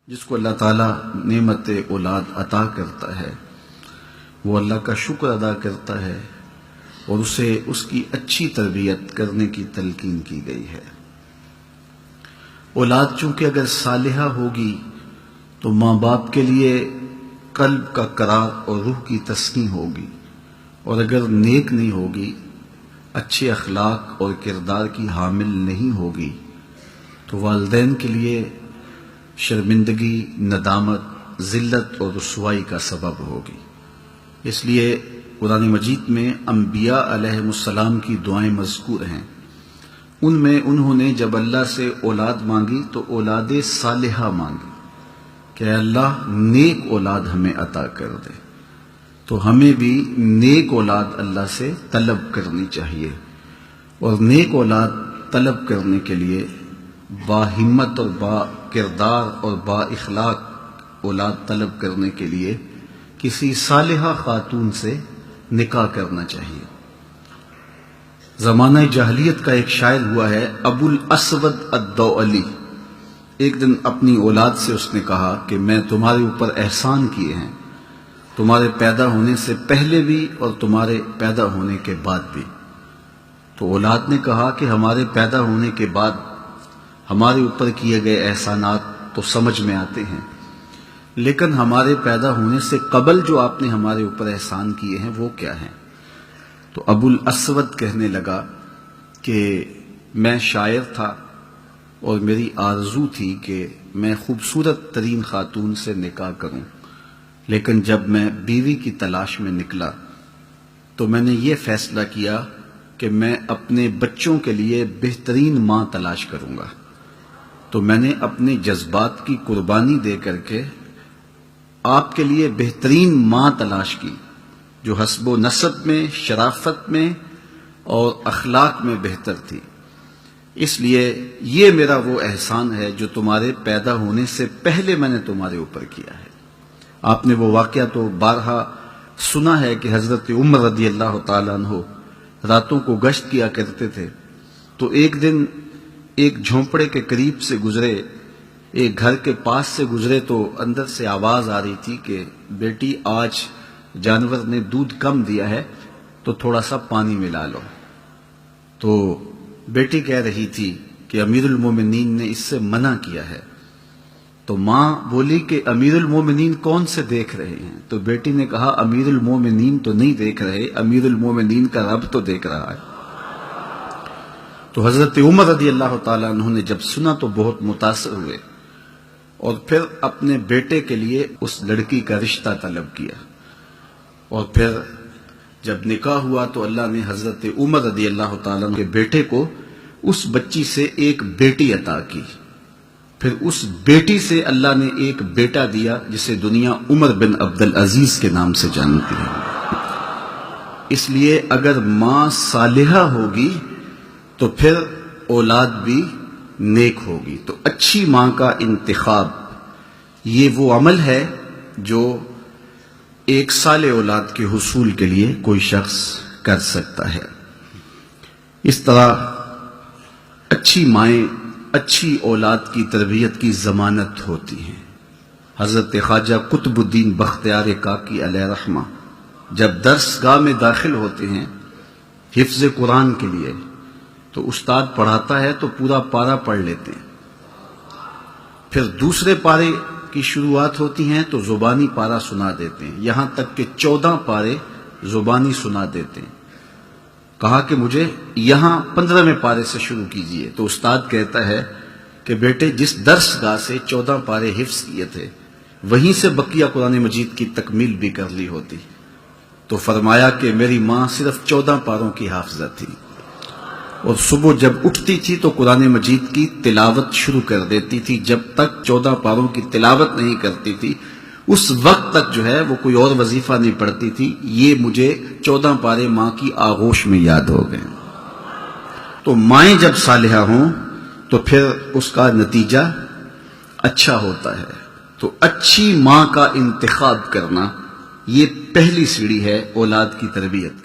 جس کو اللہ تعالیٰ نعمت اولاد عطا کرتا ہے وہ اللہ کا شکر ادا کرتا ہے اور اسے اس کی اچھی تربیت کرنے کی تلقین کی گئی ہے۔ اولاد چونکہ اگر صالحہ ہوگی تو ماں باپ کے لیے قلب کا قرار اور روح کی تسکین ہوگی، اور اگر نیک نہیں ہوگی، اچھے اخلاق اور کردار کی حامل نہیں ہوگی تو والدین کے لیے شرمندگی، ندامت، ذلت اور رسوائی کا سبب ہوگی۔ اس لیے قرآن مجید میں انبیاء علیہ السلام کی دعائیں مذکور ہیں۔ ان میں انہوں نے جب اللہ سے اولاد مانگی تو اولاد صالحہ مانگی کہ اے اللہ نیک اولاد ہمیں عطا کر دے، تو ہمیں بھی نیک اولاد اللہ سے طلب کرنی چاہیے، اور نیک اولاد طلب کرنے کے لیے با ہمت اور با کردار اور با اخلاق اولاد طلب کرنے کے لیے کسی صالحہ خاتون سے نکاح کرنا چاہیے۔ زمانہ جاہلیت کا ایک شاعر ہوا ہے ابو الاسود الدؤلی۔ ایک دن اپنی اولاد سے اس نے کہا کہ میں تمہارے اوپر احسان کیے ہیں، تمہارے پیدا ہونے سے پہلے بھی اور تمہارے پیدا ہونے کے بعد بھی۔ تو اولاد نے کہا کہ ہمارے پیدا ہونے کے بعد ہمارے اوپر کیے گئے احسانات تو سمجھ میں آتے ہیں، لیکن ہمارے پیدا ہونے سے قبل جو آپ نے ہمارے اوپر احسان کیے ہیں وہ کیا ہیں؟ تو ابو الاسود کہنے لگا کہ میں شاعر تھا اور میری آرزو تھی کہ میں خوبصورت ترین خاتون سے نکاح کروں، لیکن جب میں بیوی کی تلاش میں نکلا تو میں نے یہ فیصلہ کیا کہ میں اپنے بچوں کے لیے بہترین ماں تلاش کروں گا، تو میں نے اپنے جذبات کی قربانی دے کر کے آپ کے لیے بہترین ماں تلاش کی جو حسب و نسب میں، شرافت میں اور اخلاق میں بہتر تھی۔ اس لیے یہ میرا وہ احسان ہے جو تمہارے پیدا ہونے سے پہلے میں نے تمہارے اوپر کیا ہے۔ آپ نے وہ واقعہ تو بارہا سنا ہے کہ حضرت عمر رضی اللہ تعالیٰ عنہ راتوں کو گشت کیا کرتے تھے، تو ایک دن ایک جھونپڑے کے قریب سے گزرے، ایک گھر کے پاس سے گزرے تو اندر سے آواز آ رہی تھی کہ بیٹی آج جانور نے دودھ کم دیا ہے تو تھوڑا سا پانی ملا لو۔ تو بیٹی کہہ رہی تھی کہ امیر المومنین نے اس سے منع کیا ہے۔ تو ماں بولی کہ امیر المومنین کون سے دیکھ رہے ہیں؟ تو بیٹی نے کہا امیر المومنین تو نہیں دیکھ رہے، امیر المومنین کا رب تو دیکھ رہا ہے۔ تو حضرت عمر رضی اللہ تعالیٰ عنہ نے جب سنا تو بہت متاثر ہوئے، اور پھر اپنے بیٹے کے لیے اس لڑکی کا رشتہ طلب کیا، اور پھر جب نکاح ہوا تو اللہ نے حضرت عمر رضی اللہ تعالیٰ عنہ کے بیٹے کو اس بچی سے ایک بیٹی عطا کی، پھر اس بیٹی سے اللہ نے ایک بیٹا دیا جسے دنیا عمر بن عبدالعزیز کے نام سے جانتی ہے۔ اس لیے اگر ماں صالحہ ہوگی تو پھر اولاد بھی نیک ہوگی۔ تو اچھی ماں کا انتخاب یہ وہ عمل ہے جو ایک صالح اولاد کے حصول کے لیے کوئی شخص کر سکتا ہے۔ اس طرح اچھی مائیں اچھی اولاد کی تربیت کی ضمانت ہوتی ہیں۔ حضرت خواجہ قطب الدین بختیار کاکی علیہ رحمہ جب درس گاہ میں داخل ہوتے ہیں حفظ قرآن کے لیے، تو استاد پڑھاتا ہے تو پورا پارہ پڑھ لیتے ہیں، پھر دوسرے پارے کی شروعات ہوتی ہیں تو زبانی پارہ سنا دیتے ہیں، یہاں تک کہ 14 پارے زبانی سنا دیتے ہیں۔ کہا کہ مجھے یہاں 15ویں پارے سے شروع کیجئے، تو استاد کہتا ہے کہ بیٹے جس درس گاہ سے 14 پارے حفظ کیے تھے وہیں سے بقیہ قرآن مجید کی تکمیل بھی کر لی ہوتی۔ تو فرمایا کہ میری ماں صرف 14 پاروں کی حافظہ تھی، اور صبح جب اٹھتی تھی تو قرآن مجید کی تلاوت شروع کر دیتی تھی، جب تک 14 پاروں کی تلاوت نہیں کرتی تھی اس وقت تک جو ہے وہ کوئی اور وظیفہ نہیں پڑھتی تھی۔ یہ مجھے 14 پارے ماں کی آغوش میں یاد ہو گئے۔ تو مائیں جب صالحہ ہوں تو پھر اس کا نتیجہ اچھا ہوتا ہے۔ تو اچھی ماں کا انتخاب کرنا یہ پہلی سیڑھی ہے اولاد کی تربیت۔